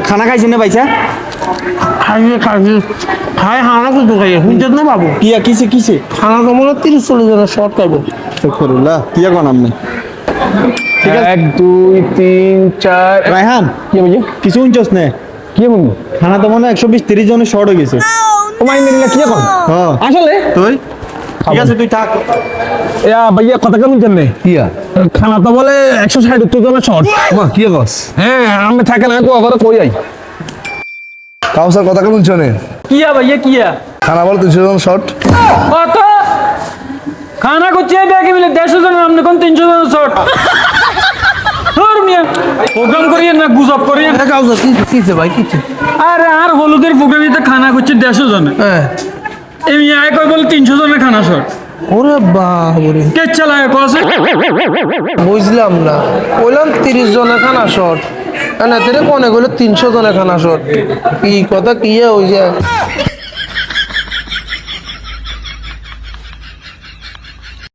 খানা খাইছেন না ভাইসা? খাইছি খাই হানা কিন্তু খাই শুনছেন না বাবু কিসে খানা তো মনে 30-40 জনের শর্ট খাইবো। আস্তাগফিরুল্লাহ কি এখন আপনি? ঠিক আছে 1 2 3 4 রায়হান কি বুঝি কিছু উনছস না কি বলবো খানা তো মনে হয় 120-30 জনের শর্ট হয়ে গেছে। তোমায় মিললে কি এখন হ্যাঁ আসলে তুই ঠিক আছে তুই থাক। ইয়া ভাইয়া কথা কেমন জানে কিয়া খানা তো বলে 160 জনের শর্ট মা কিয়া কস হ্যাঁ আমি থাকে না তো আবার কই আই কাউসার কথা কেমন শোনে কিয়া ভাইয়া কিয়া খানা বল 300 জন শর্ট কত খানা করছে ব্যাগে মিলে 150 জনের আপনি কোন 300 জনের শর্ট আর মিয়া প্রোগ্রাম করিয়েন না গুজব করিয়েন কাউসার কিছে ভাই কিছে আরে আর হলুদের প্রোগ্রামে খানা করছে 150 জনের হ্যাঁ এই মিয়া কই বল 300 জনের খানা শর্ট ওরে বাবরে কে চালায় কসে বুঝলাম না কইলাম 30 জনের খানা শর্ট না তেরে কোনে কইলো 300 জনের খানা শর্ট কি কথা কি হই যায়